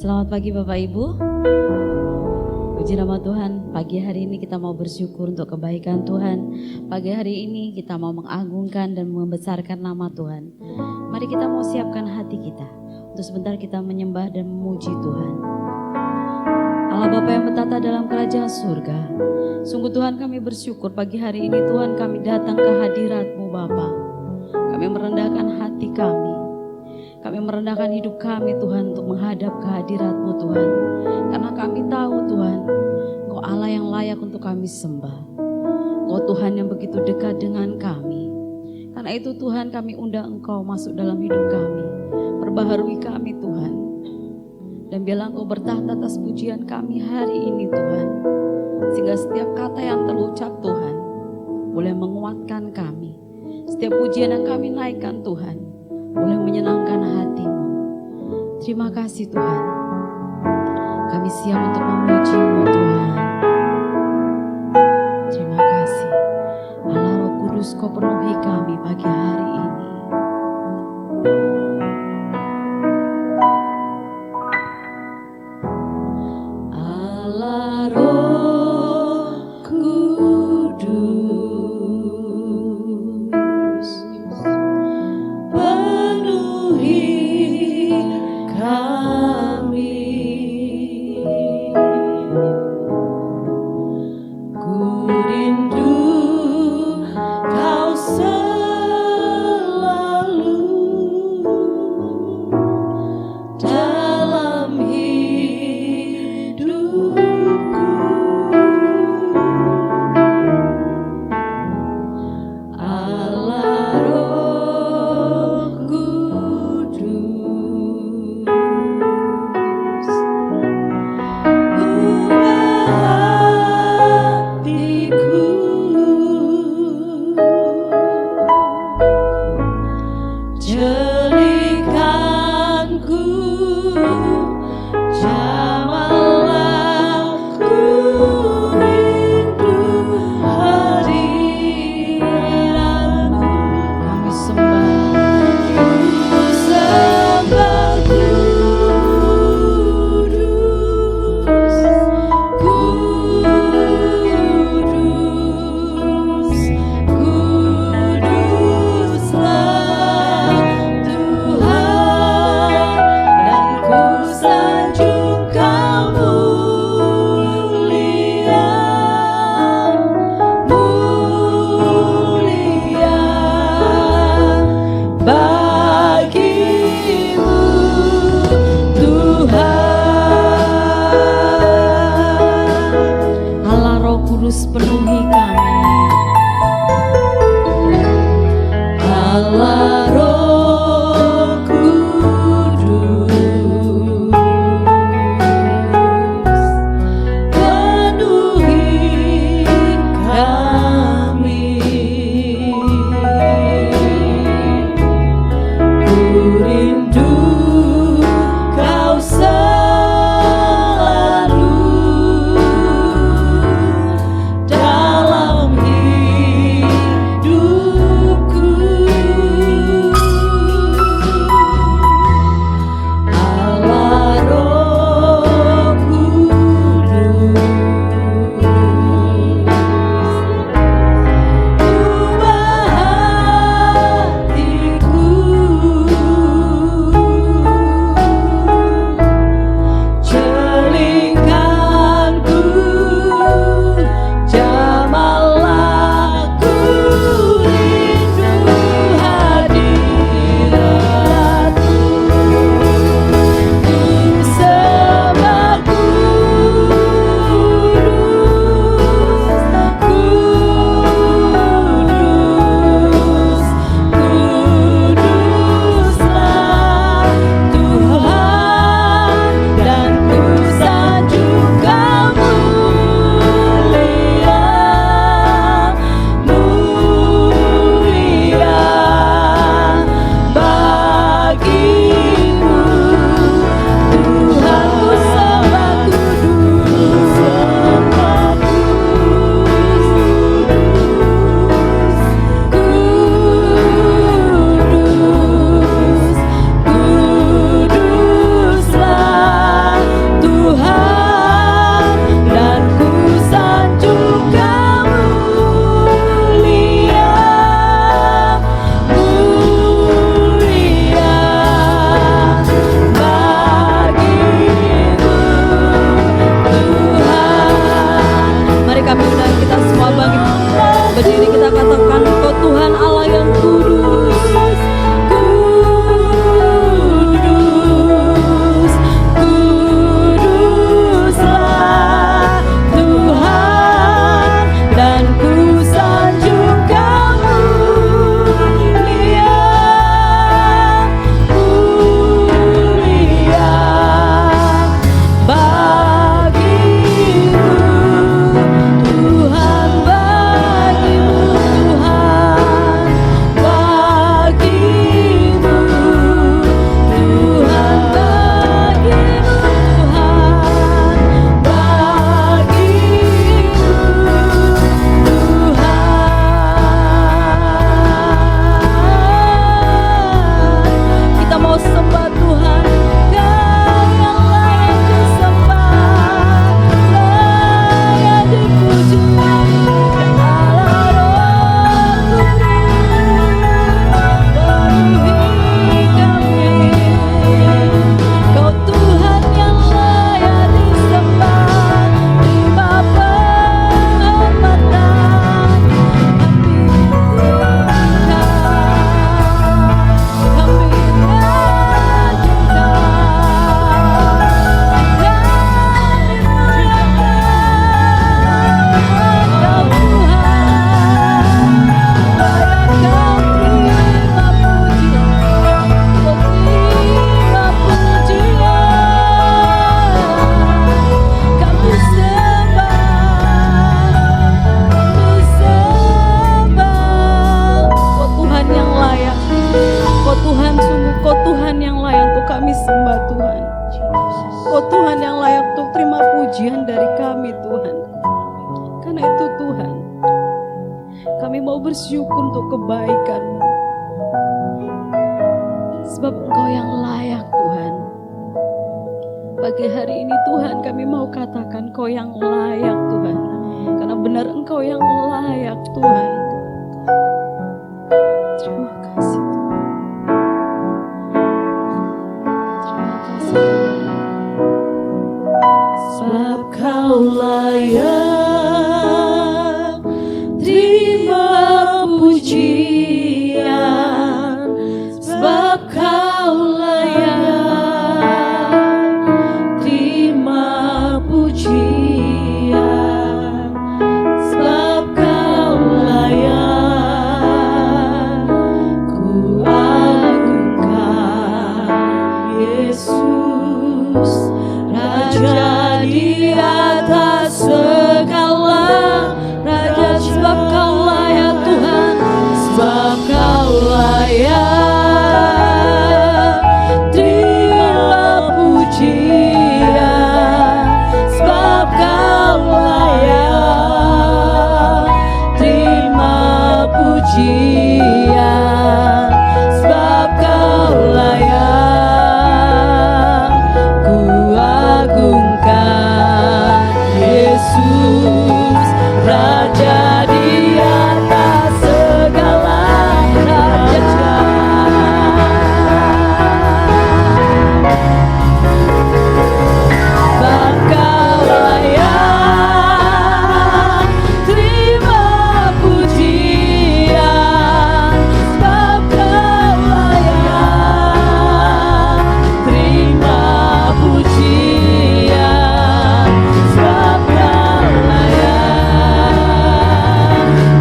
Selamat pagi Bapak Ibu. Puji nama Tuhan, pagi hari ini kita mau bersyukur untuk kebaikan Tuhan. Pagi hari ini kita mau mengagungkan dan membesarkan nama Tuhan. Mari kita mau siapkan hati kita untuk sebentar kita menyembah dan memuji Tuhan. Allah Bapa yang bertata dalam kerajaan surga, sungguh Tuhan kami bersyukur pagi hari ini Tuhan kami datang ke hadirat-Mu Bapa. Kami merendahkan hati kami. Kami merendahkan hidup kami Tuhan untuk menghadap kehadirat-Mu Tuhan. Karena kami tahu Tuhan, Engkau Allah yang layak untuk kami sembah. Engkau Tuhan yang begitu dekat dengan kami. Karena itu Tuhan kami undang Engkau masuk dalam hidup kami. Perbaharui kami Tuhan. Dan biarlah Engkau bertahta atas pujian kami hari ini Tuhan. Sehingga setiap kata yang terucap Tuhan boleh menguatkan kami. Setiap pujian yang kami naikkan Tuhan boleh menyenangkan hati-Mu. Terima kasih Tuhan. Kami siap untuk memuji-Mu Tuhan. Terima kasih. Allah Roh Kudus Kau penuhi kami pagi hari ini. Allah Roh Kudus pujian dari kami Tuhan. Karena itu Tuhan, kami mau bersyukur untuk kebaikan-Mu. Sebab Engkau yang layak Tuhan. Pagi hari ini Tuhan kami mau katakan Engkau yang layak Tuhan. Karena benar Engkau yang layak Tuhan. Terima kasih Tuhan. Terima kasih. Sebab Kau layak, terima pujian. Sebab Kau layak, terima pujian. Sebab Kau layak, ku agungkan Yesus, Raja di atas segala raja. Sebab Kau layak Tuhan, sebab Kau layak, terima pujian. Sebab Kau layak, terima pujian. Sebab Kau layak, ku agungkan Yesus, Raja di atas segala raja. Sebab Kau layak, terima pujian. Sebab Kau layak, terima pujian. Sebab Kau layak,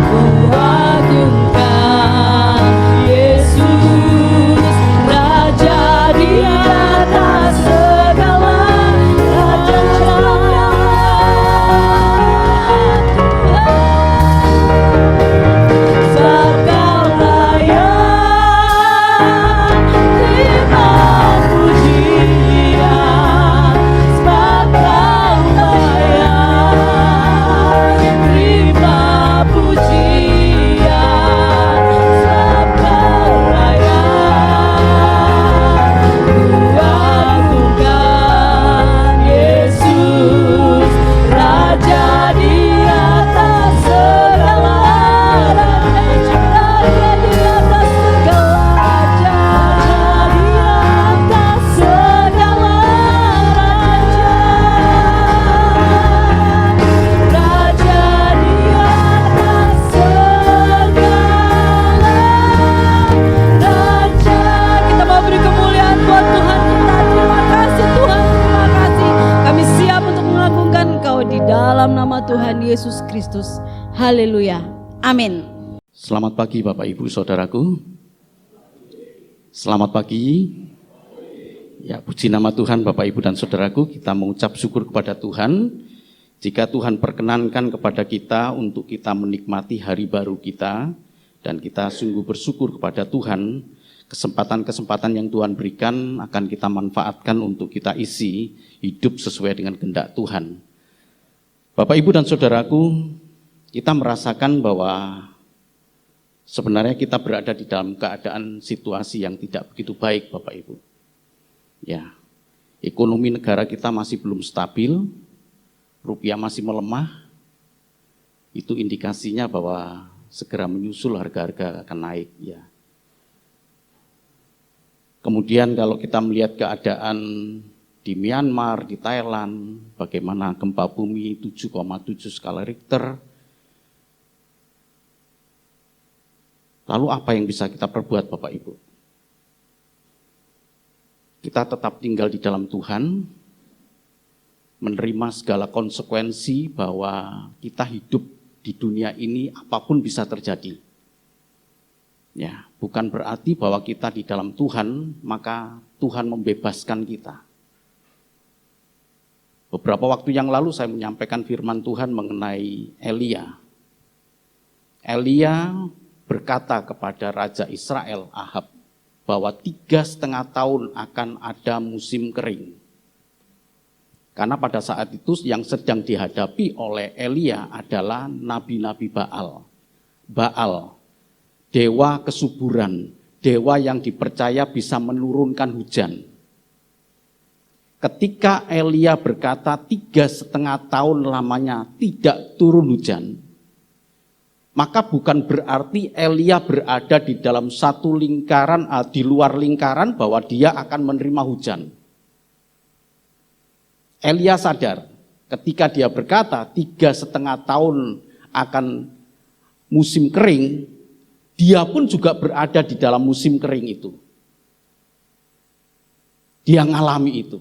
ku agungkan Yesus, Raja di atas segala raja. Sebab Kau layak, terima pujian. Sebab Kau layak, terima pujian. Sebab Kau layak, ku agungkan Yesus, Raja di atas segala raja. Raja di atas segala raja. Di atas segala raja. Raja di atas segala raja. Kita mau beri kemuliaan buat Tuhan kita. Terima kasih Tuhan, terima kasih. Kami siap untuk mengagungkan Engkau di dalam nama Tuhan Yesus Kristus. Haleluya. Amin. Selamat pagi Bapak Ibu Saudaraku. Selamat pagi. Ya, puji nama Tuhan Bapak Ibu dan Saudaraku. Kita mengucap syukur kepada Tuhan jika Tuhan perkenankan kepada kita untuk kita menikmati hari baru kita, dan kita sungguh bersyukur kepada Tuhan. Kesempatan-kesempatan yang Tuhan berikan akan kita manfaatkan untuk kita isi hidup sesuai dengan kehendak Tuhan. Bapak Ibu dan Saudaraku, kita merasakan bahwa sebenarnya kita berada di dalam keadaan situasi yang tidak begitu baik Bapak Ibu. Ya, ekonomi negara kita masih belum stabil, rupiah masih melemah. Itu indikasinya bahwa segera menyusul harga-harga akan naik ya. Kemudian kalau kita melihat keadaan di Myanmar, di Thailand, bagaimana gempa bumi 7,7 skala Richter. Lalu apa yang bisa kita perbuat Bapak Ibu? Kita tetap tinggal di dalam Tuhan, menerima segala konsekuensi bahwa kita hidup di dunia ini apapun bisa terjadi. Ya, bukan berarti bahwa kita di dalam Tuhan, maka Tuhan membebaskan kita. Beberapa waktu yang lalu saya menyampaikan firman Tuhan mengenai Elia. Elia berkata kepada Raja Israel Ahab bahwa 3,5 tahun akan ada musim kering. Karena pada saat itu yang sedang dihadapi oleh Elia adalah nabi-nabi Baal. Baal, dewa kesuburan, dewa yang dipercaya bisa menurunkan hujan. Ketika Elia berkata 3,5 tahun lamanya tidak turun hujan, maka bukan berarti Elia berada di dalam satu lingkaran, di luar lingkaran bahwa dia akan menerima hujan. Elia sadar ketika dia berkata 3,5 tahun akan musim kering, dia pun juga berada di dalam musim kering itu. Dia ngalami itu.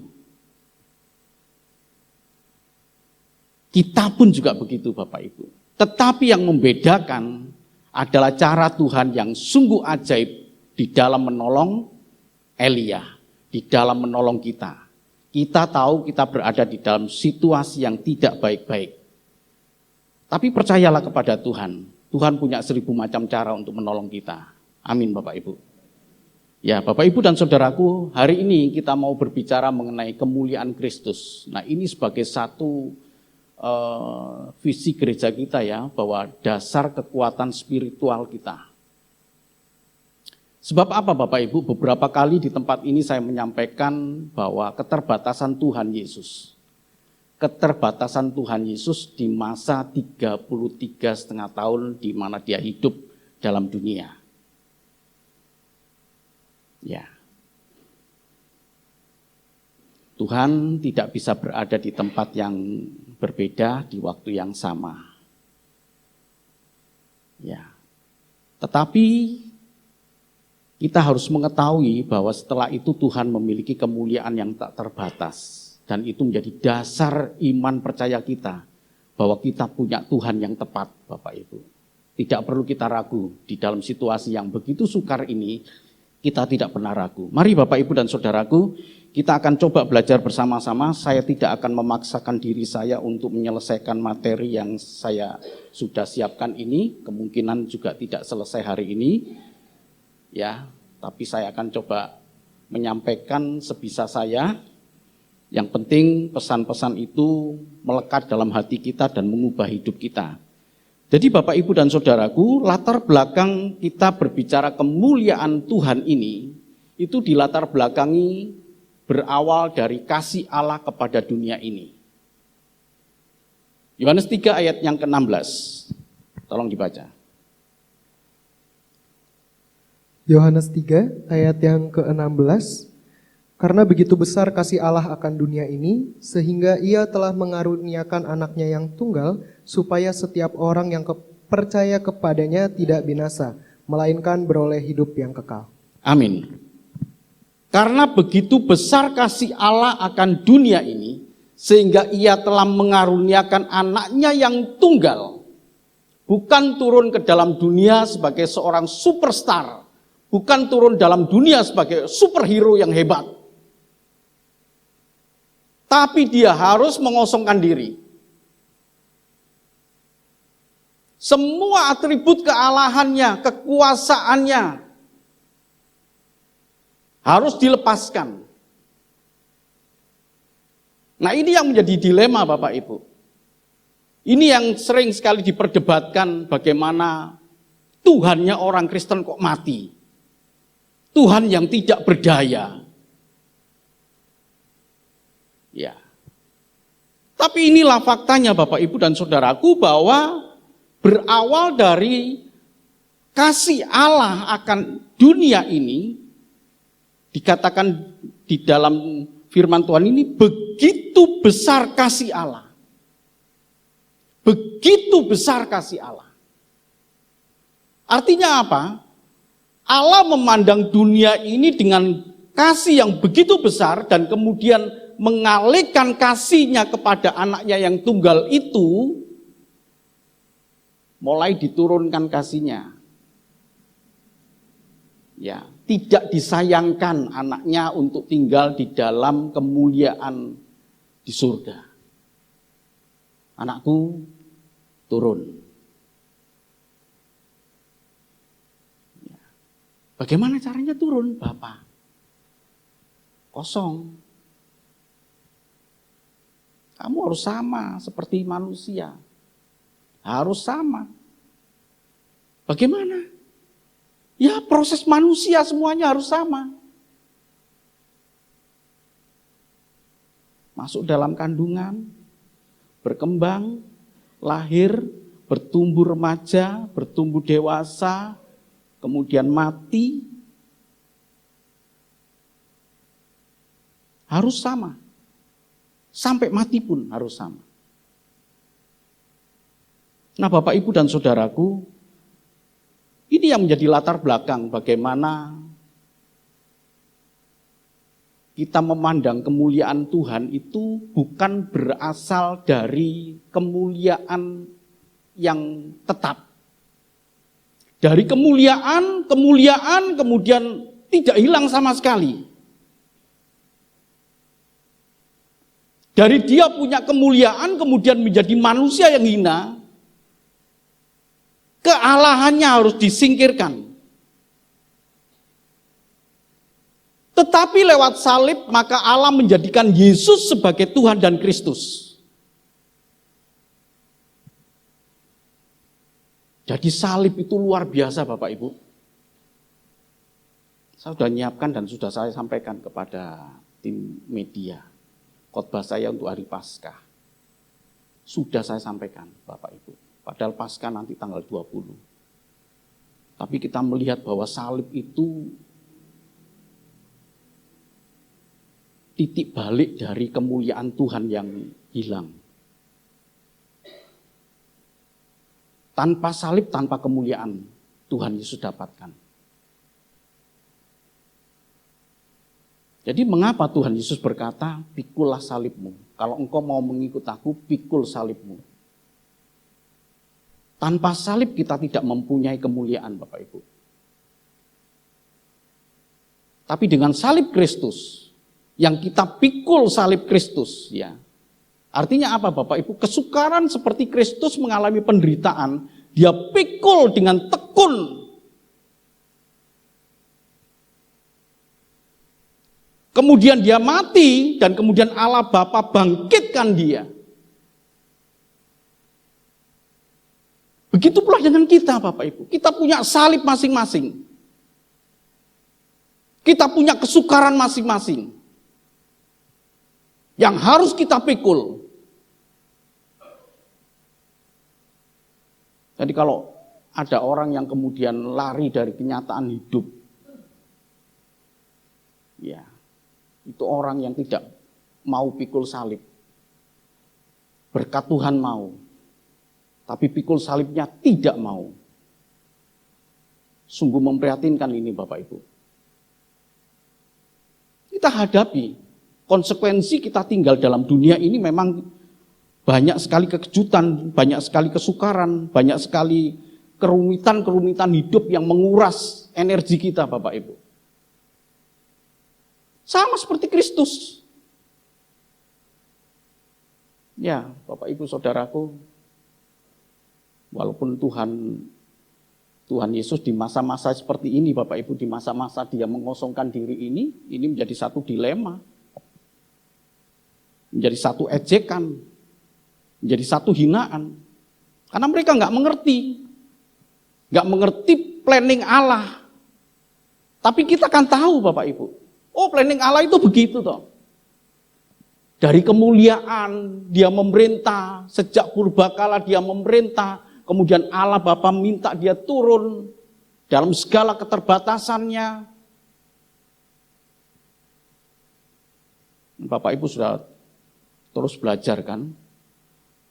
Kita pun juga begitu Bapak Ibu. Tetapi yang membedakan adalah cara Tuhan yang sungguh ajaib di dalam menolong Elia, di dalam menolong kita. Kita tahu kita berada di dalam situasi yang tidak baik-baik. Tapi percayalah kepada Tuhan. Tuhan punya 1000 macam cara untuk menolong kita. Amin Bapak Ibu. Ya Bapak Ibu dan Saudaraku, hari ini kita mau berbicara mengenai kemuliaan Kristus. Nah ini sebagai satu visi gereja kita ya, bahwa dasar kekuatan spiritual kita. Sebab apa Bapak Ibu? Beberapa kali di tempat ini saya menyampaikan bahwa keterbatasan Tuhan Yesus. Keterbatasan Tuhan Yesus di masa 33,5 tahun di mana dia hidup dalam dunia. Ya. Tuhan tidak bisa berada di tempat yang berbeda di waktu yang sama. Ya. Tetapi kita harus mengetahui bahwa setelah itu Tuhan memiliki kemuliaan yang tak terbatas. Dan itu menjadi dasar iman percaya kita, bahwa kita punya Tuhan yang tepat, Bapak Ibu. Tidak perlu kita ragu, di dalam situasi yang begitu sukar ini, kita tidak pernah ragu. Mari Bapak Ibu dan Saudaraku, kita akan coba belajar bersama-sama. Saya tidak akan memaksakan diri saya untuk menyelesaikan materi yang saya sudah siapkan ini. Kemungkinan juga tidak selesai hari ini. Ya, tapi saya akan coba menyampaikan sebisa saya. Yang penting pesan-pesan itu melekat dalam hati kita dan mengubah hidup kita. Jadi Bapak Ibu dan Saudaraku, latar belakang kita berbicara kemuliaan Tuhan ini, itu dilatar belakangi berawal dari kasih Allah kepada dunia ini. Yohanes 3 ayat yang ke-16, tolong dibaca. Yohanes 3 ayat yang ke-16. Karena begitu besar kasih Allah akan dunia ini, sehingga ia telah mengaruniakan anaknya yang tunggal, supaya setiap orang yang percaya kepadanya tidak binasa, melainkan beroleh hidup yang kekal. Amin. Karena begitu besar kasih Allah akan dunia ini, sehingga ia telah mengaruniakan anaknya yang tunggal, bukan turun ke dalam dunia sebagai seorang superstar, bukan turun dalam dunia sebagai superhero yang hebat. Tapi dia harus mengosongkan diri. Semua atribut kealahannya, kekuasaannya harus dilepaskan. Nah ini yang menjadi dilema Bapak Ibu. Ini yang sering sekali diperdebatkan bagaimana Tuhannya orang Kristen kok mati. Tuhan yang tidak berdaya. Ya. Tapi inilah faktanya Bapak Ibu dan Saudaraku, bahwa berawal dari kasih Allah akan dunia ini, dikatakan di dalam firman Tuhan ini, begitu besar kasih Allah. Begitu besar kasih Allah. Artinya apa? Allah memandang dunia ini dengan kasih yang begitu besar dan kemudian mengalihkan kasihnya kepada anaknya yang tunggal itu, mulai diturunkan kasihnya. Ya, tidak disayangkan anaknya untuk tinggal di dalam kemuliaan di surga. Anakku turun. Ya. Bagaimana caranya turun, Bapak? Kosong. Kamu harus sama seperti manusia. Harus sama. Bagaimana? Ya proses manusia semuanya harus sama. Masuk dalam kandungan, berkembang, lahir, bertumbuh remaja, bertumbuh dewasa, kemudian mati. Harus sama. Sampai mati pun harus sama. Nah Bapak Ibu dan Saudaraku, ini yang menjadi latar belakang bagaimana kita memandang kemuliaan Tuhan itu bukan berasal dari kemuliaan yang tetap. Dari kemuliaan kemudian tidak hilang sama sekali. Dari dia punya kemuliaan kemudian menjadi manusia yang hina, kealahannya harus disingkirkan. Tetapi lewat salib maka Allah menjadikan Yesus sebagai Tuhan dan Kristus. Jadi salib itu luar biasa Bapak Ibu. Saya sudah nyiapkan dan sudah saya sampaikan kepada tim media. Khotbah saya untuk hari Paskah. Sudah saya sampaikan Bapak Ibu. Padahal Paskah nanti tanggal 20. Tapi kita melihat bahwa salib itu titik balik dari kemuliaan Tuhan yang hilang. Tanpa salib, tanpa kemuliaan Tuhan Yesus dapatkan. Jadi mengapa Tuhan Yesus berkata, pikullah salibmu. Kalau engkau mau mengikut aku, pikul salibmu. Tanpa salib kita tidak mempunyai kemuliaan Bapak Ibu. Tapi dengan salib Kristus, yang kita pikul salib Kristus, ya. Artinya apa Bapak Ibu? Kesukaran seperti Kristus mengalami penderitaan, dia pikul dengan tekun. Kemudian dia mati dan kemudian Allah Bapa bangkitkan dia. Begitu pula dengan kita Bapak Ibu. Kita punya salib masing-masing. Kita punya kesukaran masing-masing. Yang harus kita pikul. Jadi kalau ada orang yang kemudian lari dari kenyataan hidup, ya, itu orang yang tidak mau pikul salib. Berkat Tuhan mau, tapi pikul salibnya tidak mau. Sungguh memprihatinkan ini Bapak Ibu. Kita hadapi konsekuensi kita tinggal dalam dunia ini memang banyak sekali kekejutan, banyak sekali kesukaran, banyak sekali kerumitan-kerumitan hidup yang menguras energi kita Bapak Ibu. Sama seperti Kristus. Ya Bapak Ibu Saudaraku, walaupun Tuhan Yesus di masa-masa seperti ini Bapak Ibu, di masa-masa dia mengosongkan diri ini menjadi satu dilema. Menjadi satu ejekan, menjadi satu hinaan. Karena mereka nggak mengerti planning Allah. Tapi kita kan tahu Bapak Ibu, oh planning Allah itu begitu toh. Dari kemuliaan dia memerintah, sejak purbakala dia memerintah, kemudian Allah Bapa minta dia turun dalam segala keterbatasannya. Bapak Ibu sudah terus belajar kan,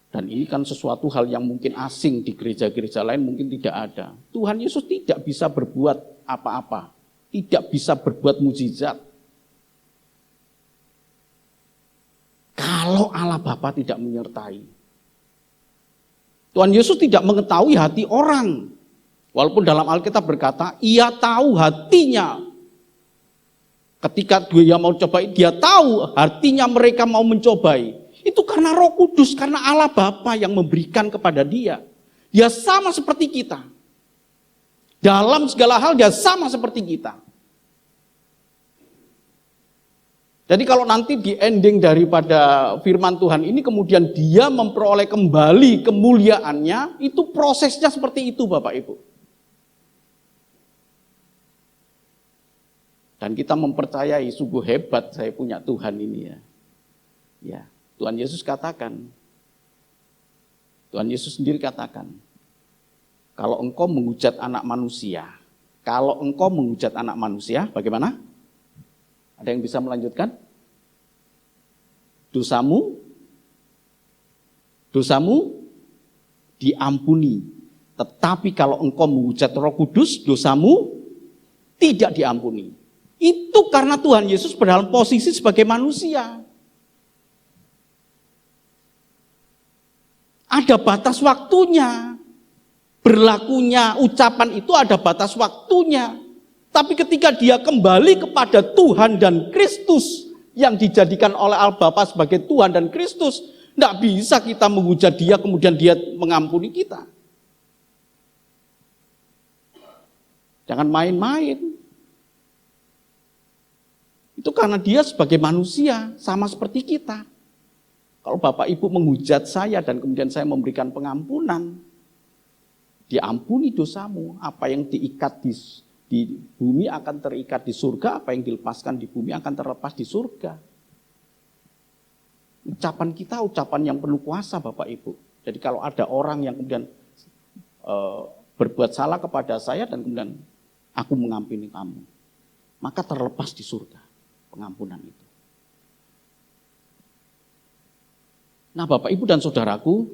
dan ini kan sesuatu hal yang mungkin asing di gereja-gereja lain, mungkin tidak ada. Tuhan Yesus tidak bisa berbuat apa-apa, tidak bisa berbuat mujizat kalau Allah Bapa tidak menyertai. Tuhan Yesus tidak mengetahui hati orang, walaupun dalam Alkitab berkata, ia tahu hatinya. Ketika dia mau cobai, dia tahu artinya mereka mau mencobai. Itu karena Roh Kudus, karena Allah Bapa yang memberikan kepada dia. Dia sama seperti kita. Dalam segala hal dia sama seperti kita. Jadi kalau nanti di ending daripada firman Tuhan ini kemudian dia memperoleh kembali kemuliaannya, itu prosesnya seperti itu Bapak Ibu. Dan kita mempercayai sungguh hebat saya punya Tuhan ini ya. Ya, Tuhan Yesus katakan, Tuhan Yesus sendiri katakan, kalau engkau menghujat anak manusia, bagaimana? Ada yang bisa melanjutkan? Dosamu diampuni. Tetapi kalau engkau menghujat Roh Kudus, dosamu tidak diampuni. Itu karena Tuhan Yesus berdalam posisi sebagai manusia. Ada batas waktunya. Berlakunya ucapan itu ada batas waktunya. Tapi ketika dia kembali kepada Tuhan dan Kristus yang dijadikan oleh Allah Bapa sebagai Tuhan dan Kristus, tidak bisa kita menghujat dia kemudian dia mengampuni kita. Jangan main-main. Itu karena dia sebagai manusia sama seperti kita. Kalau Bapak Ibu menghujat saya dan kemudian saya memberikan pengampunan, diampuni dosamu, apa yang diikat di bumi akan terikat di surga, apa yang dilepaskan di bumi akan terlepas di surga. Ucapan kita ucapan yang penuh kuasa Bapak Ibu. Jadi kalau ada orang yang kemudian berbuat salah kepada saya dan kemudian aku mengampuni kamu, maka terlepas di surga pengampunan itu. Nah Bapak Ibu dan Saudaraku,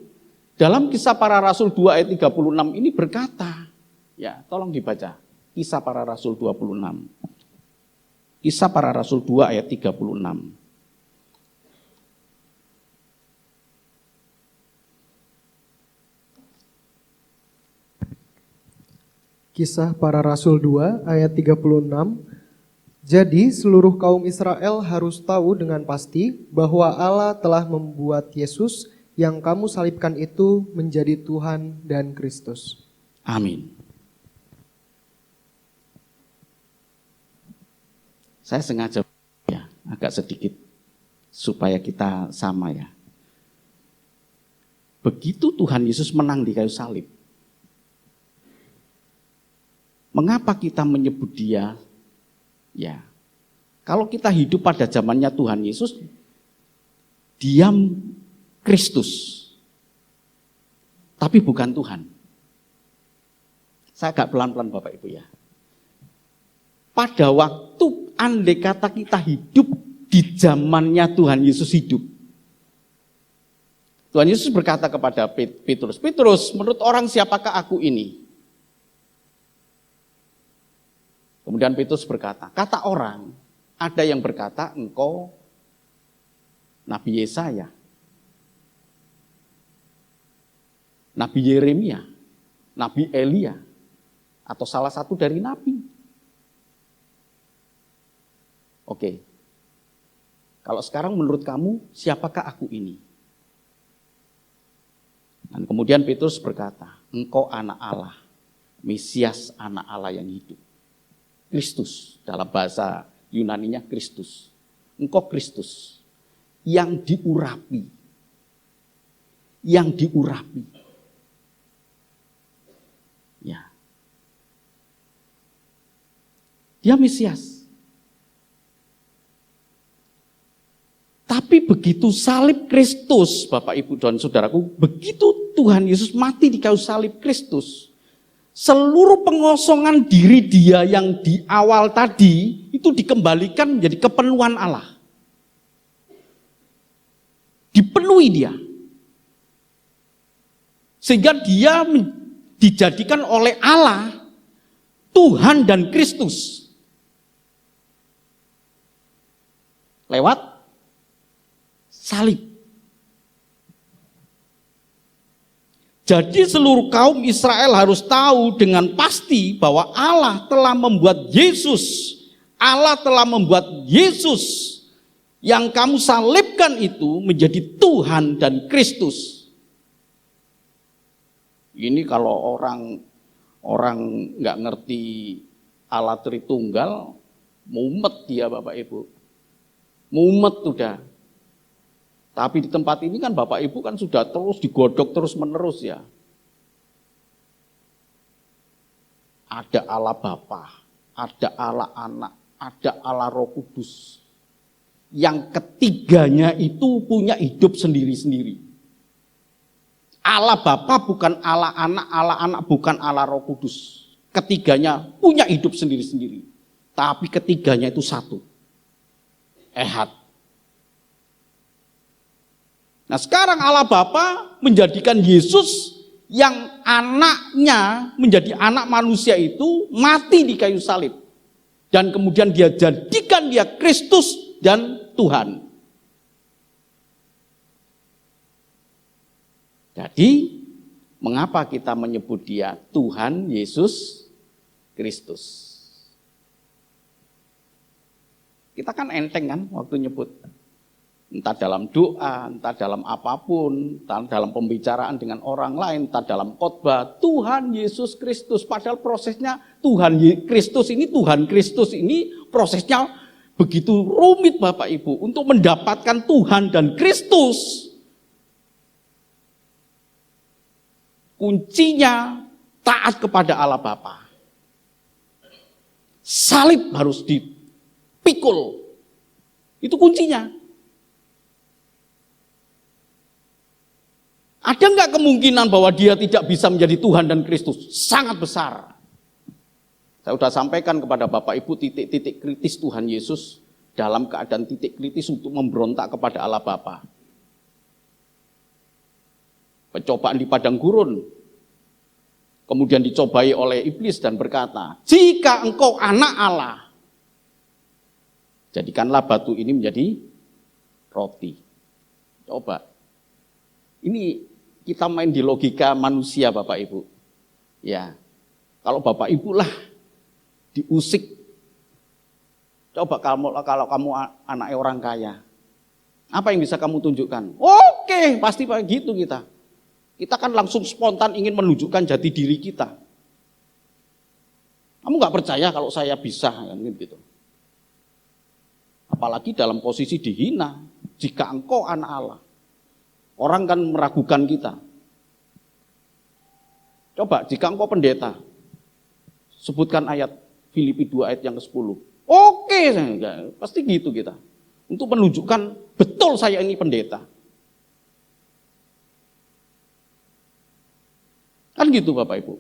dalam Kisah Para Rasul 2 ayat 36 ini berkata, ya tolong dibaca. Kisah Para Rasul 26. Kisah Para Rasul 2 ayat 36. Kisah Para Rasul 2 ayat 36. Jadi seluruh kaum Israel harus tahu dengan pasti bahwa Allah telah membuat Yesus yang kamu salibkan itu menjadi Tuhan dan Kristus. Amin. Saya sengaja ya agak sedikit supaya kita sama ya. Begitu Tuhan Yesus menang di kayu salib, mengapa kita menyebut dia? Ya, kalau kita hidup pada zamannya Tuhan Yesus, dia Kristus, tapi bukan Tuhan. Saya agak pelan-pelan Bapak Ibu ya. Pada waktu andai kata kita hidup di zamannya Tuhan Yesus hidup. Tuhan Yesus berkata kepada Petrus, Petrus, menurut orang siapakah aku ini? Kemudian Petrus berkata, kata orang, ada yang berkata engkau Nabi Yesaya, Nabi Yeremia, Nabi Elia, atau salah satu dari Nabi. Oke, kalau sekarang menurut kamu siapakah aku ini? Dan kemudian Petrus berkata, engkau anak Allah, Mesias anak Allah yang hidup. Kristus, dalam bahasa Yunaninya Kristus. Engkau Kristus yang diurapi. Yang diurapi. Ya. Dia Mesias. Tapi begitu salib Kristus, Bapak Ibu dan Saudaraku, begitu Tuhan Yesus mati di kayu salib Kristus, seluruh pengosongan diri dia yang di awal tadi itu dikembalikan menjadi kepenuhan Allah. Dipenuhi dia. Sehingga dia dijadikan oleh Allah Tuhan dan Kristus. Lewat salib. Jadi seluruh kaum Israel harus tahu dengan pasti bahwa Allah telah membuat Yesus. Allah telah membuat Yesus yang kamu salibkan itu menjadi Tuhan dan Kristus. Ini kalau orang nggak ngerti Allah Tritunggal, mumet dia Bapak Ibu. mumet udah. Tapi di tempat ini kan Bapak Ibu kan sudah terus digodok terus menerus ya. Ada Allah Bapa, ada Allah Anak, ada Allah Roh Kudus. Yang ketiganya itu punya hidup sendiri-sendiri. Allah Bapa bukan Allah Anak bukan Allah Roh Kudus. Ketiganya punya hidup sendiri-sendiri. Tapi ketiganya itu satu. Ehad. Nah sekarang Allah Bapa menjadikan Yesus yang anaknya menjadi anak manusia itu mati di kayu salib. Dan kemudian dia jadikan dia Kristus dan Tuhan. Jadi mengapa kita menyebut dia Tuhan Yesus Kristus? Kita kan enteng kan waktu nyebut. Entah dalam doa, entah dalam apapun, entah dalam pembicaraan dengan orang lain, entah dalam khotbah, Tuhan Yesus Kristus. Padahal prosesnya Tuhan Kristus ini prosesnya begitu rumit Bapak Ibu untuk mendapatkan Tuhan dan Kristus. Kuncinya taat kepada Allah Bapa. Salib harus dipikul. Itu kuncinya. Ada nggak kemungkinan bahwa dia tidak bisa menjadi Tuhan dan Kristus? Sangat besar. Saya sudah sampaikan kepada Bapak Ibu titik-titik kritis Tuhan Yesus dalam keadaan titik kritis untuk memberontak kepada Allah Bapa. Pencobaan di padang gurun. Kemudian dicobai oleh iblis dan berkata, jika engkau anak Allah, jadikanlah batu ini menjadi roti. Coba. Ini kita main di logika manusia Bapak Ibu. Ya. Kalau Bapak Ibu lah diusik. Coba kalau kamu anak orang kaya. Apa yang bisa kamu tunjukkan? Oke, pasti begitu kita. Kita kan langsung spontan ingin menunjukkan jati diri kita. Kamu nggak percaya kalau saya bisa kan gitu. Apalagi dalam posisi dihina. Jika engkau anak Allah. Orang kan meragukan kita. Coba, jika engkau pendeta, sebutkan ayat Filipi 2 ayat yang ke-10. Oke, pasti gitu kita. Untuk menunjukkan, betul saya ini pendeta. Kan gitu Bapak Ibu.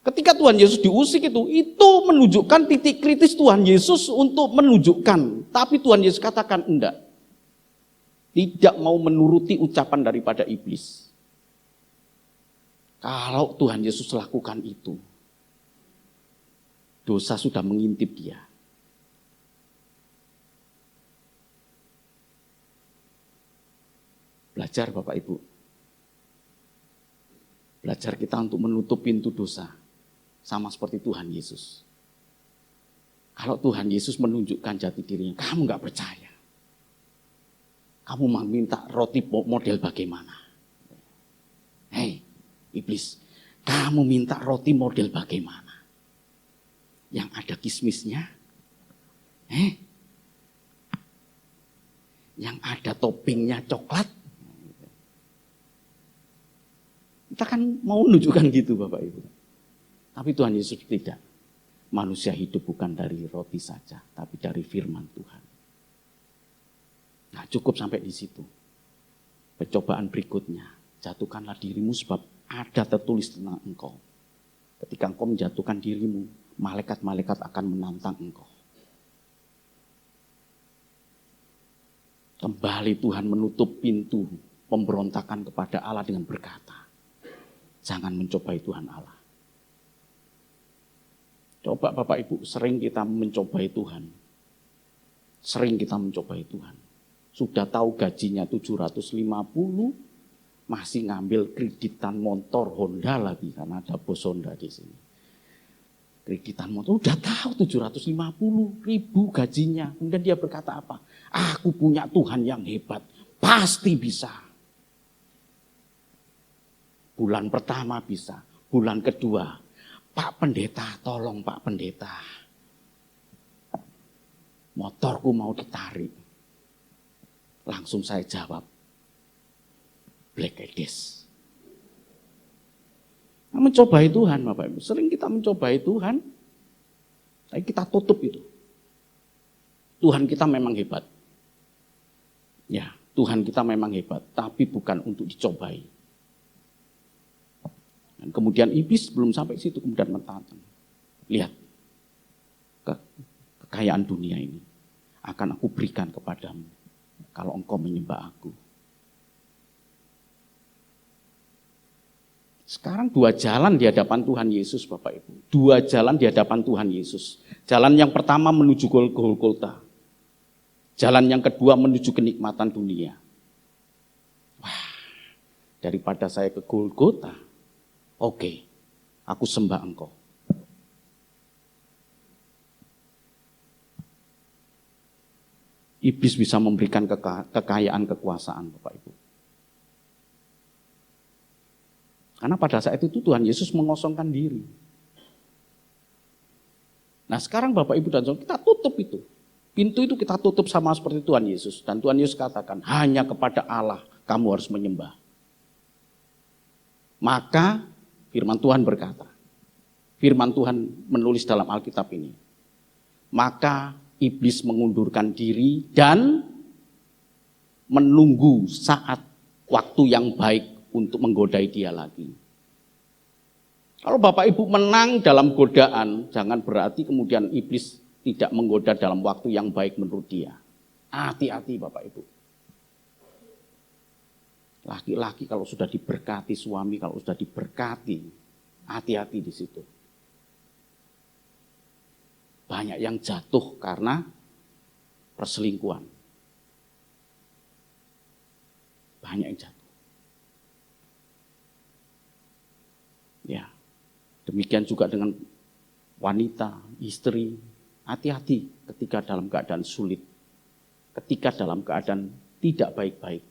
Ketika Tuhan Yesus diusik itu menunjukkan titik kritis Tuhan Yesus untuk menunjukkan. Tapi Tuhan Yesus katakan enggak. Tidak mau menuruti ucapan daripada iblis. Kalau Tuhan Yesus lakukan itu, dosa sudah mengintip dia. Belajar Bapak Ibu. Belajar kita untuk menutup pintu dosa. Sama seperti Tuhan Yesus. Kalau Tuhan Yesus menunjukkan jati dirinya, kamu gak percaya. Kamu mau minta roti model bagaimana? Hei, iblis, kamu minta roti model bagaimana? Yang ada kismisnya? Yang ada toppingnya coklat? Kita kan mau menunjukkan gitu Bapak Ibu. Tapi Tuhan Yesus tidak. Manusia hidup bukan dari roti saja, tapi dari firman Tuhan. Nah, cukup sampai di situ. Percobaan berikutnya, jatuhkanlah dirimu sebab ada tertulis tentang engkau. Ketika engkau menjatuhkan dirimu, malaikat-malaikat akan menantang engkau. Kembali Tuhan menutup pintu pemberontakan kepada Allah dengan berkata, jangan mencobai Tuhan Allah. Coba Bapak Ibu, sering kita mencobai Tuhan. Sering kita mencobai Tuhan. Sudah tahu gajinya 750, masih ngambil kreditan motor Honda lagi, karena ada bos Honda di sini. Kreditan motor, udah tahu 750.000 gajinya. Kemudian dia berkata apa? Aku punya Tuhan yang hebat, pasti bisa. Bulan pertama bisa, bulan kedua, Pak Pendeta, tolong Pak Pendeta. Motorku mau ditarik. Langsung saya jawab, Black Kedes. Nah, mencobai Tuhan Bapak Ibu, sering kita mencobai Tuhan, tapi kita tutup itu. Tuhan kita memang hebat. Ya, Tuhan kita memang hebat, tapi bukan untuk dicobai. Dan kemudian iblis belum sampai situ, kemudian menantang. Lihat, kekayaan dunia ini akan aku berikan kepadamu kalau engkau menyembah aku. Sekarang dua jalan di hadapan Tuhan Yesus Bapak Ibu. Dua jalan di hadapan Tuhan Yesus. Jalan yang pertama menuju Golgota. Jalan yang kedua menuju kenikmatan dunia. Wah, daripada saya ke Golgota, oke, aku sembah engkau. Iblis bisa memberikan kekayaan, kekuasaan Bapak Ibu. Karena pada saat itu Tuhan Yesus mengosongkan diri. Nah sekarang Bapak Ibu dan Saudara, kita tutup itu. Pintu itu kita tutup sama seperti Tuhan Yesus. Dan Tuhan Yesus katakan, hanya kepada Allah kamu harus menyembah. Maka firman Tuhan berkata, firman Tuhan menulis dalam Alkitab ini, maka iblis mengundurkan diri dan menunggu saat waktu yang baik untuk menggodai dia lagi. Kalau Bapak Ibu menang dalam godaan, jangan berarti kemudian iblis tidak menggoda dalam waktu yang baik menurut dia. Hati-hati Bapak Ibu. Laki-laki kalau sudah diberkati, suami kalau sudah diberkati, hati-hati di situ. Banyak yang jatuh karena perselingkuhan. Banyak yang jatuh. Ya, demikian juga dengan wanita, istri. Hati-hati ketika dalam keadaan sulit. Ketika dalam keadaan tidak baik-baik.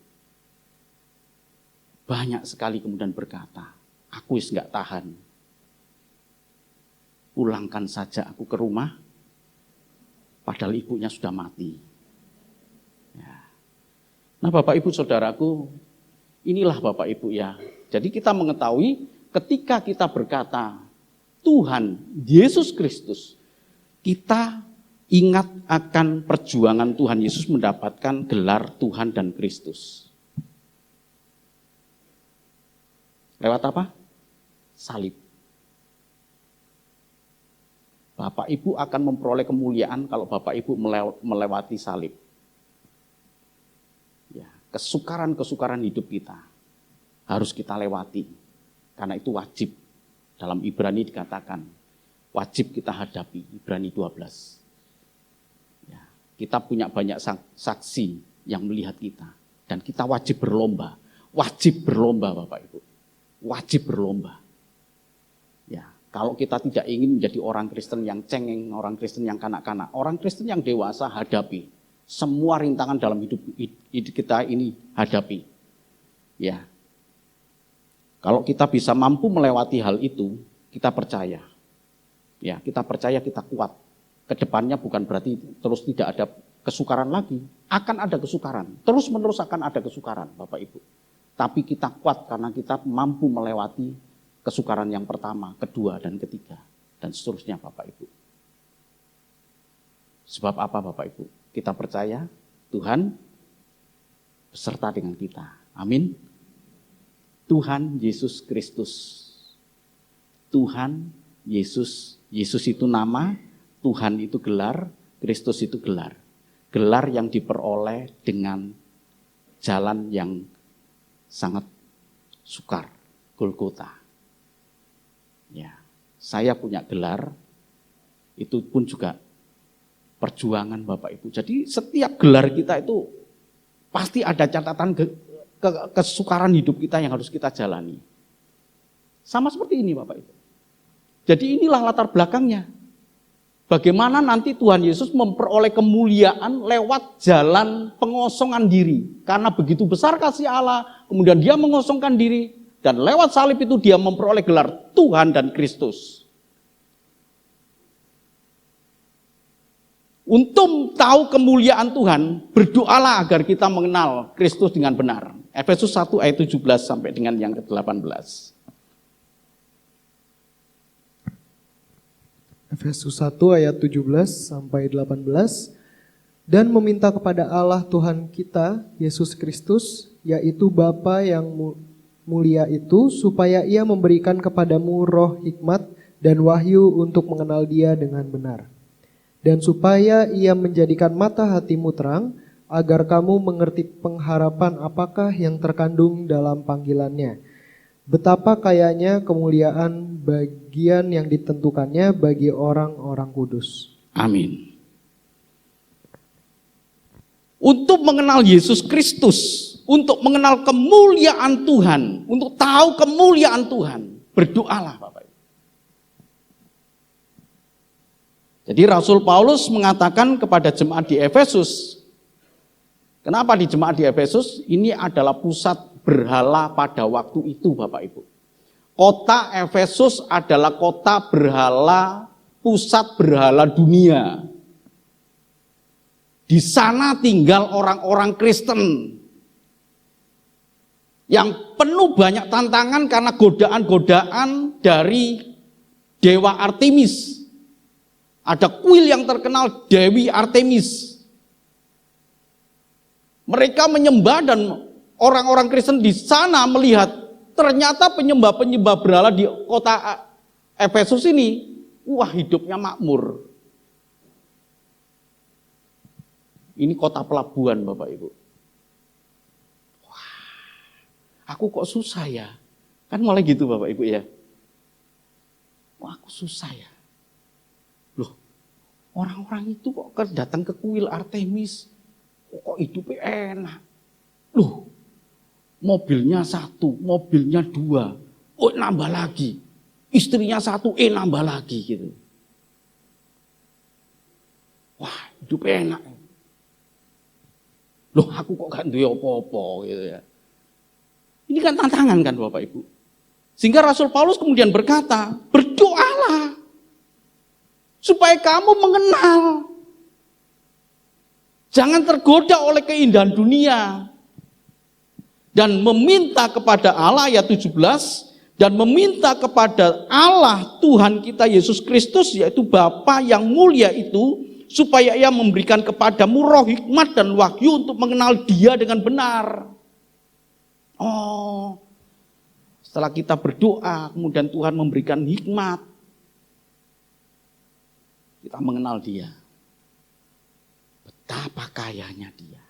Banyak sekali kemudian berkata, aku nggak tahan. Pulangkan saja aku ke rumah. Padahal ibunya sudah mati. Ya. Nah Bapak Ibu Saudaraku, inilah Bapak Ibu ya. Jadi kita mengetahui ketika kita berkata, Tuhan Yesus Kristus, kita ingat akan perjuangan Tuhan Yesus mendapatkan gelar Tuhan dan Kristus. Lewat apa? Salib. Bapak Ibu akan memperoleh kemuliaan kalau Bapak Ibu melewati salib. Ya, kesukaran-kesukaran hidup kita harus kita lewati. Karena itu wajib. Dalam Ibrani dikatakan, wajib kita hadapi, Ibrani 12. Ya, kita punya banyak saksi yang melihat kita. Dan kita wajib berlomba. Wajib berlomba Bapak Ibu. Wajib berlomba. Ya, kalau kita tidak ingin menjadi orang Kristen yang cengeng, orang Kristen yang kanak-kanak, orang Kristen yang dewasa hadapi. Semua rintangan dalam hidup kita ini hadapi. Ya. Kalau kita bisa mampu melewati hal itu, kita percaya. Ya, kita percaya kita kuat. Kedepannya bukan berarti terus tidak ada kesukaran lagi. Akan ada kesukaran. Terus-menerus akan ada kesukaran, Bapak Ibu. Tapi kita kuat karena kita mampu melewati kesukaran yang pertama, kedua, dan ketiga. Dan seterusnya Bapak Ibu. Sebab apa Bapak Ibu? Kita percaya Tuhan beserta dengan kita. Amin. Tuhan Yesus Kristus. Tuhan Yesus. Yesus itu nama, Tuhan itu gelar, Kristus itu gelar. Gelar yang diperoleh dengan jalan yang sangat sukar, Golgota. Ya, saya punya gelar, itu pun juga perjuangan Bapak Ibu. Jadi setiap gelar kita itu pasti ada catatan kesukaran hidup kita yang harus kita jalani. Sama seperti ini Bapak Ibu. Jadi inilah latar belakangnya. Bagaimana nanti Tuhan Yesus memperoleh kemuliaan lewat jalan pengosongan diri. Karena begitu besar kasih Allah, kemudian dia mengosongkan diri. Dan lewat salib itu dia memperoleh gelar Tuhan dan Kristus. Untuk tahu kemuliaan Tuhan, berdoalah agar kita mengenal Kristus dengan benar. Efesus 1 ayat 17 sampai dengan yang ke-18. Efesus 1 ayat 17 sampai 18. Dan meminta kepada Allah Tuhan kita, Yesus Kristus, yaitu Bapa yang mulia itu, supaya Ia memberikan kepadamu roh hikmat dan wahyu untuk mengenal Dia dengan benar. Dan supaya Ia menjadikan mata hatimu terang, agar kamu mengerti pengharapan apakah yang terkandung dalam panggilannya. Betapa kayanya kemuliaan bagian yang ditentukannya bagi orang-orang kudus. Amin. Untuk mengenal Yesus Kristus, untuk mengenal kemuliaan Tuhan, untuk tahu kemuliaan Tuhan, berdoalah Bapak. Jadi Rasul Paulus mengatakan kepada jemaat di Efesus, kenapa di jemaat di Efesus? Ini adalah pusat berhala pada waktu itu Bapak Ibu. Kota Efesus adalah kota berhala, pusat berhala dunia. Di sana tinggal orang-orang Kristen yang penuh banyak tantangan karena godaan-godaan dari dewa Artemis. Ada kuil yang terkenal Dewi Artemis. Mereka menyembah dan orang-orang Kristen di sana melihat ternyata penyembah-penyembah berhala di kota Efesus ini, wah hidupnya makmur. Ini kota pelabuhan Bapak Ibu. Wah, aku kok susah ya? Kan mulai gitu Bapak Ibu ya. Wah aku susah ya. Loh, orang-orang itu kok datang ke kuil Artemis, kok hidupnya enak. Loh, mobilnya 1, mobilnya 2, oh nambah lagi. Istrinya 1, nambah lagi gitu. Wah, hidupnya enak. Loh, aku kok gak duwe apa-apa gitu ya. Ini kan tantangan kan Bapak Ibu. Sehingga Rasul Paulus kemudian berkata, berdoalah supaya kamu mengenal. Jangan tergoda oleh keindahan dunia. Dan meminta kepada Allah, ayat 17, dan meminta kepada Allah Tuhan kita Yesus Kristus, yaitu Bapa yang mulia itu, supaya Ia memberikan kepadamu roh hikmat dan wahyu untuk mengenal Dia dengan benar. Oh, setelah kita berdoa, kemudian Tuhan memberikan hikmat, kita mengenal Dia. Betapa kayanya Dia.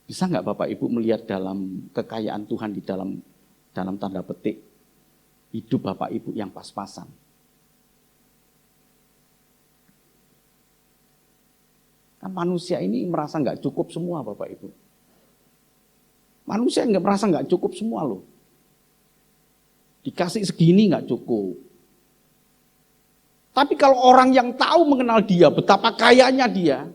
Bisa nggak Bapak Ibu melihat dalam kekayaan Tuhan di dalam tanda petik hidup Bapak Ibu yang pas-pasan? Kan manusia ini merasa nggak cukup semua Bapak Ibu. Manusia merasa nggak cukup semua loh. Dikasih segini nggak cukup. Tapi kalau orang yang tahu mengenal Dia, betapa kayanya Dia,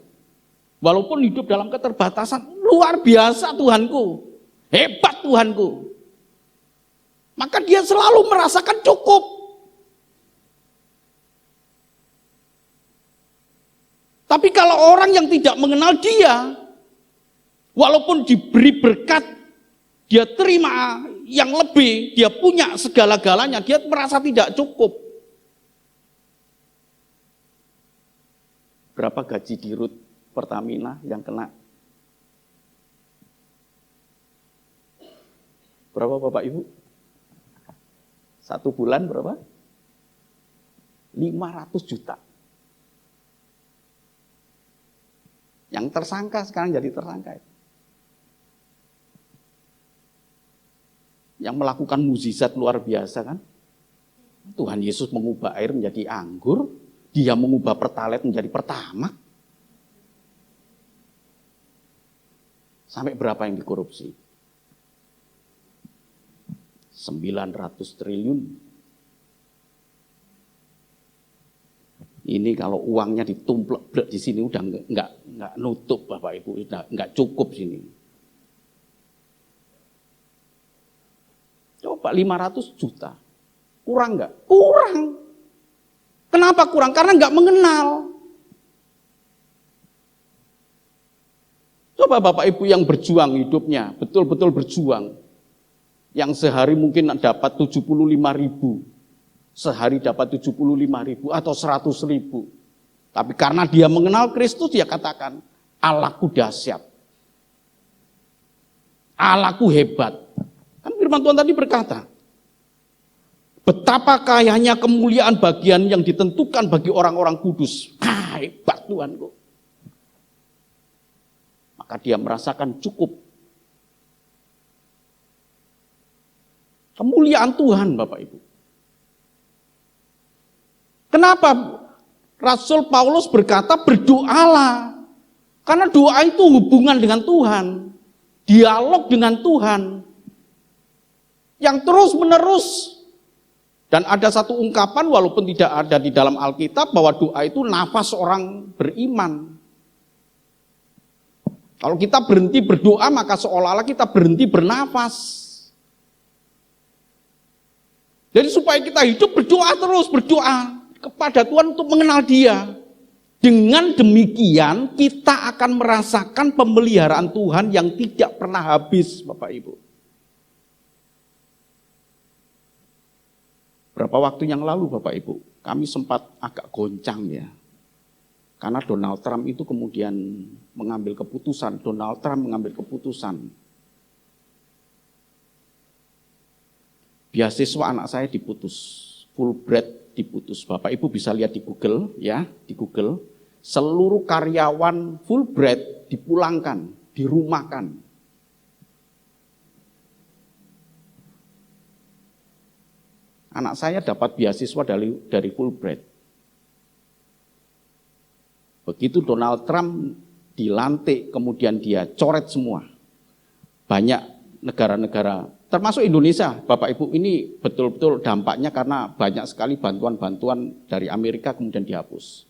walaupun hidup dalam keterbatasan, luar biasa Tuhanku, hebat Tuhanku, maka dia selalu merasakan cukup. Tapi kalau orang yang tidak mengenal Dia, walaupun diberi berkat, dia terima yang lebih, dia punya segala-galanya, dia merasa tidak cukup. Berapa gaji dirut Pertamina yang kena? Berapa Bapak Ibu? 1 bulan berapa? 500 juta. Yang tersangka sekarang jadi tersangka. Yang melakukan mukjizat luar biasa kan? Tuhan Yesus mengubah air menjadi anggur, Dia mengubah pertalite menjadi pertamax. Sampai berapa yang dikorupsi? 900 triliun. Ini kalau uangnya ditumplek di sini udah nggak nutup Bapak Ibu, udah nggak cukup sini. Coba 500 juta. Kurang nggak? Kurang. Kenapa kurang? Karena nggak mengenal. Coba Bapak Ibu yang berjuang hidupnya, betul-betul berjuang. Yang sehari mungkin dapat 75.000. Sehari dapat 75.000 atau 100.000. Tapi karena dia mengenal Kristus, dia katakan, Allahku dahsyat. Allahku hebat. Kan firman Tuhan tadi berkata, betapa kayanya kemuliaan bagian yang ditentukan bagi orang-orang kudus. Hebat Tuhanku. Maka dia merasakan cukup. Kemuliaan Tuhan Bapak Ibu. Kenapa Rasul Paulus berkata berdoalah? Karena doa itu hubungan dengan Tuhan. Dialog dengan Tuhan. Yang terus menerus. Dan ada satu ungkapan walaupun tidak ada di dalam Alkitab bahwa doa itu nafas orang beriman. Kalau kita berhenti berdoa maka seolah-olah kita berhenti bernafas. Jadi supaya kita hidup berdoa terus, berdoa kepada Tuhan untuk mengenal Dia. Dengan demikian kita akan merasakan pemeliharaan Tuhan yang tidak pernah habis Bapak Ibu. Berapa waktu yang lalu Bapak Ibu, kami sempat agak goncang ya. Karena Donald Trump itu kemudian mengambil keputusan, beasiswa anak saya diputus, Fulbright diputus. Bapak Ibu bisa lihat di Google ya, di Google. Seluruh karyawan Fulbright dipulangkan, dirumahkan. Anak saya dapat beasiswa dari Fulbright. Begitu Donald Trump dilantik, kemudian dia coret semua. Banyak negara-negara, termasuk Indonesia, Bapak Ibu, ini betul-betul dampaknya karena banyak sekali bantuan-bantuan dari Amerika kemudian dihapus.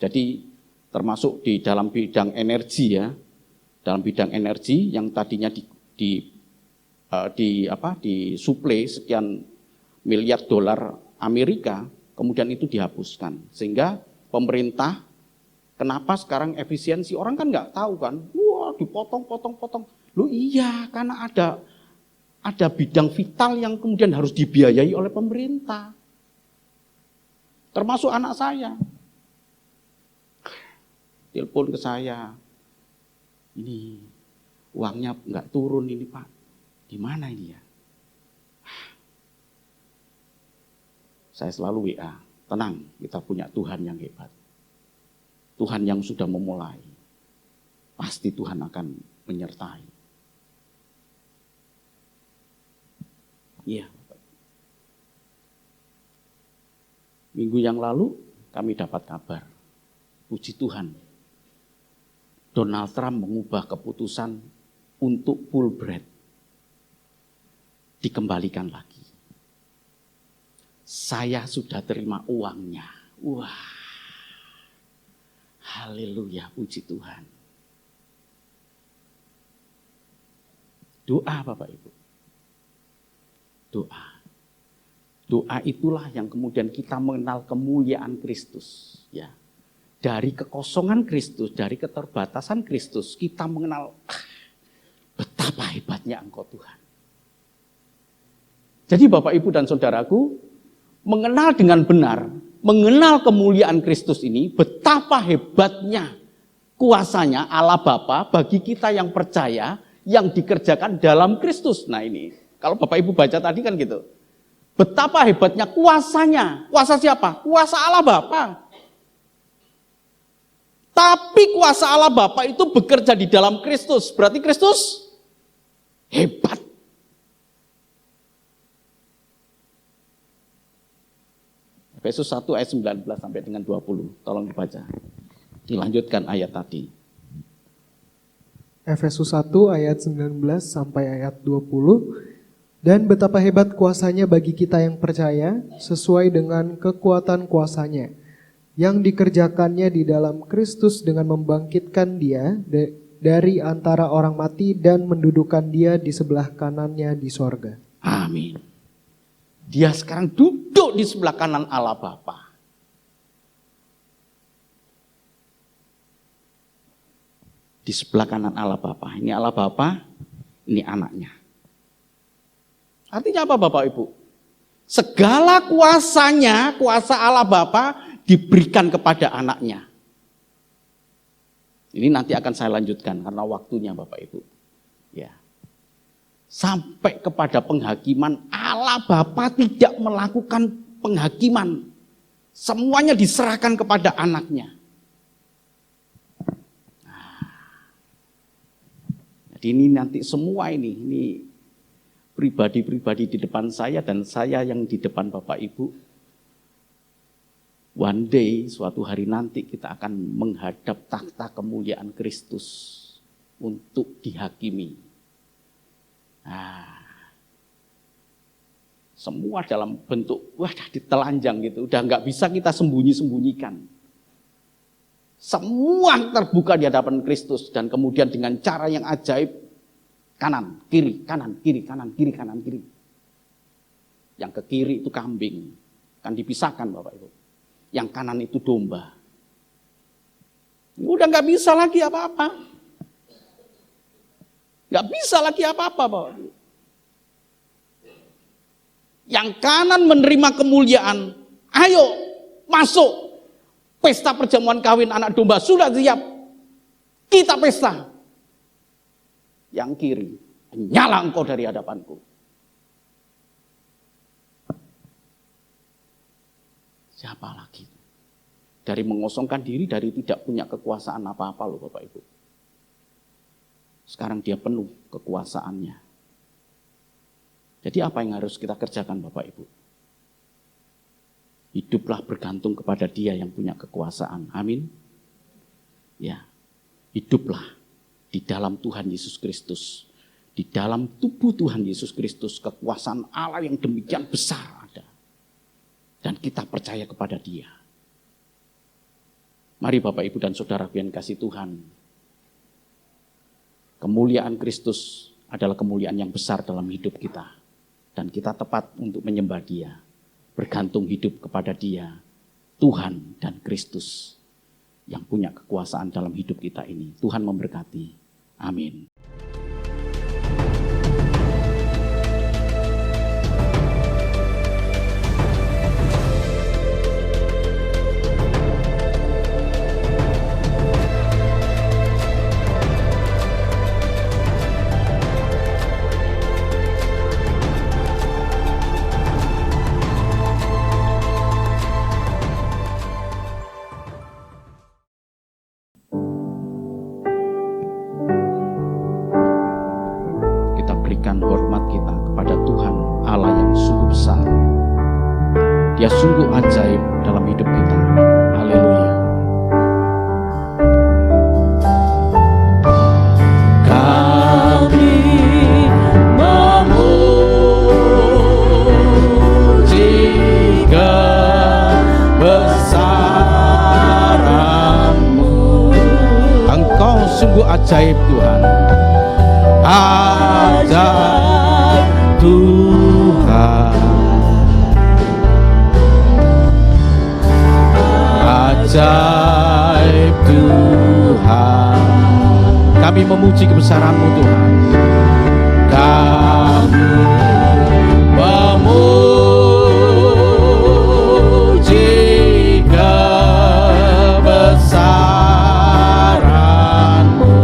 Jadi termasuk di dalam bidang energi ya, dalam bidang energi yang tadinya disuplai sekian miliar dolar Amerika, kemudian itu dihapuskan. Sehingga pemerintah, kenapa sekarang efisiensi? Orang kan nggak tahu kan, wah dipotong. Loh iya, karena ada bidang vital yang kemudian harus dibiayai oleh pemerintah. Termasuk anak saya. Telepon ke saya, ini uangnya nggak turun ini Pak, gimana ini ya? Saya selalu WA, tenang, kita punya Tuhan yang hebat. Tuhan yang sudah memulai. Pasti Tuhan akan menyertai. Iya. Minggu yang lalu kami dapat kabar. Puji Tuhan. Donald Trump mengubah keputusan untuk Fulbright. Dikembalikan lagi. Saya sudah terima uangnya. Wah, haleluya, puji Tuhan. Doa Bapak Ibu. Doa. Doa itulah yang kemudian kita mengenal kemuliaan Kristus. Ya. Dari kekosongan Kristus, dari keterbatasan Kristus, kita mengenal betapa hebatnya Engkau Tuhan. Jadi Bapak Ibu dan Saudaraku, mengenal dengan benar, mengenal kemuliaan Kristus ini, betapa hebatnya kuasanya Allah Bapa bagi kita yang percaya, yang dikerjakan dalam Kristus. Nah ini, kalau Bapak Ibu baca tadi kan gitu. Betapa hebatnya kuasanya. Kuasa siapa? Kuasa Allah Bapa. Tapi kuasa Allah Bapa itu bekerja di dalam Kristus. Berarti Kristus hebat. Efesus 1 ayat 19 sampai dengan 20. Tolong dibaca. Dilanjutkan ayat tadi. Efesus 1 ayat 19 sampai ayat 20. Dan betapa hebat kuasanya bagi kita yang percaya sesuai dengan kekuatan kuasanya yang dikerjakannya di dalam Kristus dengan membangkitkan dia dari antara orang mati dan mendudukan dia di sebelah kanannya di sorga. Amin. Dia sekarang duduk di sebelah kanan Allah Bapa. Di sebelah kanan Allah Bapa. Ini Allah Bapa, ini anaknya. Artinya apa Bapak Ibu? Segala kuasanya, kuasa Allah Bapa diberikan kepada anaknya. Ini nanti akan saya lanjutkan karena waktunya Bapak Ibu. Ya. Sampai kepada penghakiman, Allah Bapa tidak melakukan penghakiman. Semuanya diserahkan kepada anaknya. Jadi ini nanti semua ini pribadi-pribadi di depan saya dan saya yang di depan Bapak Ibu. One day, suatu hari nanti kita akan menghadap takhta kemuliaan Kristus untuk dihakimi. Nah, semua dalam bentuk, ditelanjang gitu, udah nggak bisa kita sembunyi-sembunyikan. Semua terbuka di hadapan Kristus dan kemudian dengan cara yang ajaib, kanan, kiri, kanan, kiri, kanan, kiri, kanan, kiri. Yang ke kiri itu kambing, kan dipisahkan Bapak Ibu. Yang kanan itu domba. Udah nggak bisa lagi apa-apa. Nggak bisa lagi apa-apa Bapak Ibu. Yang kanan menerima kemuliaan, ayo masuk. Pesta perjamuan kawin anak domba sudah siap. Kita pesta. Yang kiri, nyala engkau dari hadapanku. Siapa lagi? Dari mengosongkan diri, dari tidak punya kekuasaan apa-apa loh Bapak Ibu. Sekarang dia penuh kekuasaannya. Jadi apa yang harus kita kerjakan Bapak Ibu? Hiduplah bergantung kepada Dia yang punya kekuasaan. Amin. Ya, hiduplah di dalam Tuhan Yesus Kristus. Di dalam tubuh Tuhan Yesus Kristus, kekuasaan Allah yang demikian besar ada. Dan kita percaya kepada Dia. Mari Bapak Ibu dan Saudara yang kasih Tuhan. Kemuliaan Kristus adalah kemuliaan yang besar dalam hidup kita. Dan kita tepat untuk menyembah Dia. Bergantung hidup kepada Dia, Tuhan dan Kristus yang punya kekuasaan dalam hidup kita ini. Tuhan memberkati. Amin. Hormat kita kepada Tuhan Allah yang sungguh besar. Dia sungguh ajaib dalam hidup kita. Haleluya. Kami memuji kebesaran-Mu. Engkau sungguh ajaib Tuhan. Ajaib Tuhan, ajaib Tuhan. Kami memuji kebesaran-Mu Tuhan. Kami memuji kebesaran-Mu.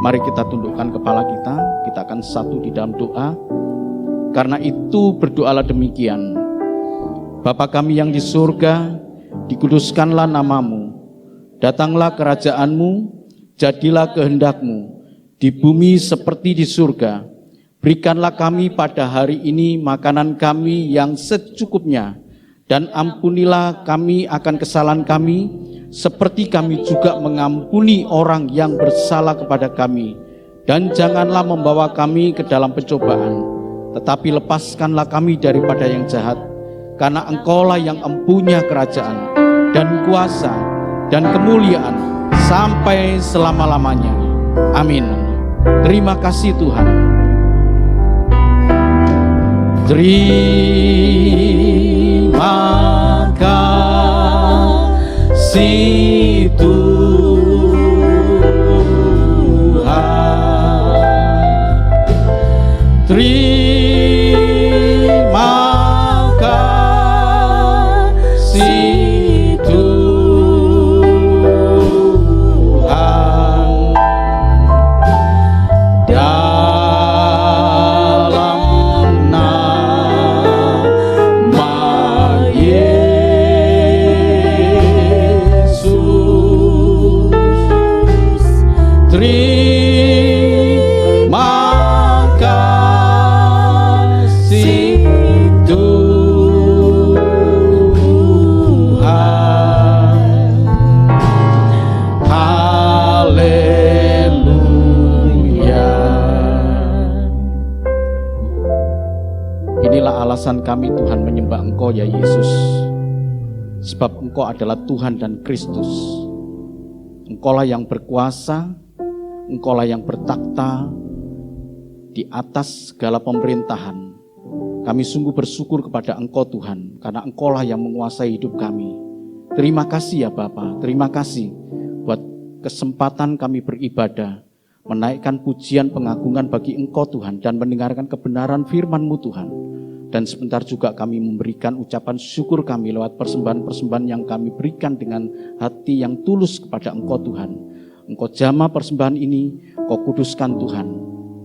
Mari kita tundukkan kepala kita akan satu di dalam doa. Karena itu berdoalah demikian. Bapa kami yang di surga, dikuduskanlah namamu, datanglah kerajaan-Mu, jadilah kehendak-Mu, di bumi seperti di surga. Berikanlah kami pada hari ini makanan kami yang secukupnya, dan ampunilah kami akan kesalahan kami, seperti kami juga mengampuni orang yang bersalah kepada kami. Dan janganlah membawa kami ke dalam pencobaan, tetapi lepaskanlah kami daripada yang jahat. Karena Engkaulah yang empunya kerajaan, dan kuasa, dan kemuliaan, sampai selama-lamanya. Amin. Terima kasih Tuhan. Terima kasih Tuhan. Terima kasih Tuhan. Dalam nama Yesus, terima kasih Tuhan. Haleluya. Inilah alasan kami Tuhan menyembah Engkau ya Yesus. Sebab Engkau adalah Tuhan dan Kristus. Engkaulah yang berkuasa, Engkaulah yang bertakhta di atas segala pemerintahan. Kami sungguh bersyukur kepada Engkau Tuhan, karena Engkaulah yang menguasai hidup kami. Terima kasih ya Bapa, terima kasih buat kesempatan kami beribadah, menaikkan pujian pengagungan bagi Engkau Tuhan, dan mendengarkan kebenaran firman-Mu Tuhan. Dan sebentar juga kami memberikan ucapan syukur kami lewat persembahan-persembahan yang kami berikan dengan hati yang tulus kepada Engkau Tuhan. Engkau jamah persembahan ini, Engkau kuduskan Tuhan.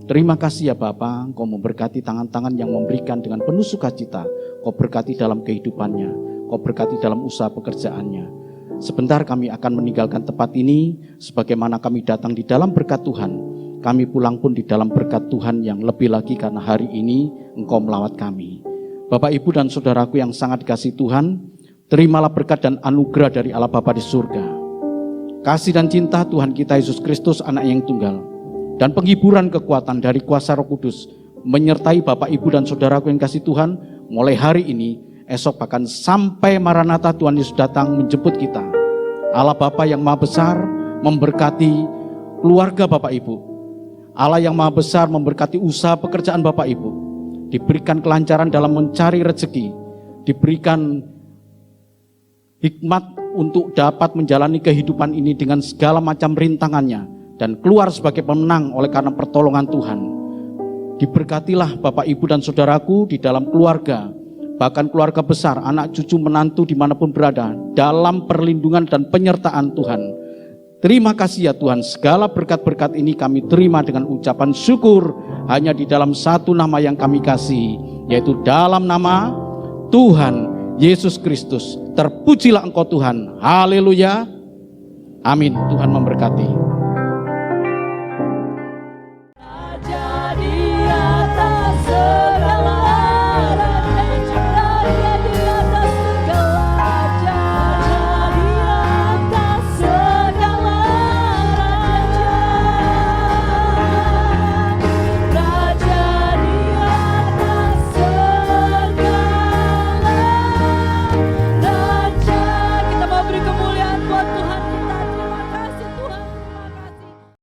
Terima kasih ya Bapa, Engkau memberkati tangan-tangan yang memberikan dengan penuh sukacita. Engkau berkati dalam kehidupannya, Engkau berkati dalam usaha pekerjaannya. Sebentar kami akan meninggalkan tempat ini, sebagaimana kami datang di dalam berkat Tuhan. Kami pulang pun di dalam berkat Tuhan yang lebih lagi, karena hari ini Engkau melawat kami. Bapak, Ibu, dan saudaraku yang sangat dikasihi Tuhan, terimalah berkat dan anugerah dari Allah Bapa di surga. Kasih dan cinta Tuhan kita Yesus Kristus, anak yang tunggal, dan penghiburan kekuatan dari kuasa Roh Kudus menyertai Bapak, Ibu, dan saudaraku yang kasih Tuhan, mulai hari ini, esok, bahkan sampai Maranatha Tuhan Yesus datang menjemput kita. Allah Bapa yang Maha Besar memberkati keluarga Bapak Ibu. Allah yang Maha Besar memberkati usaha pekerjaan Bapak Ibu. Diberikan kelancaran dalam mencari rezeki, diberikan hikmat untuk dapat menjalani kehidupan ini dengan segala macam rintangannya, dan keluar sebagai pemenang oleh karena pertolongan Tuhan. Diberkatilah Bapak, Ibu, dan saudaraku di dalam keluarga, bahkan keluarga besar, anak cucu menantu dimanapun berada, dalam perlindungan dan penyertaan Tuhan. Terima kasih ya Tuhan, segala berkat-berkat ini kami terima dengan ucapan syukur hanya di dalam satu nama yang kami kasih, yaitu dalam nama Tuhan Yesus Kristus. Terpujilah Engkau Tuhan. Haleluya. Amin. Tuhan memberkati.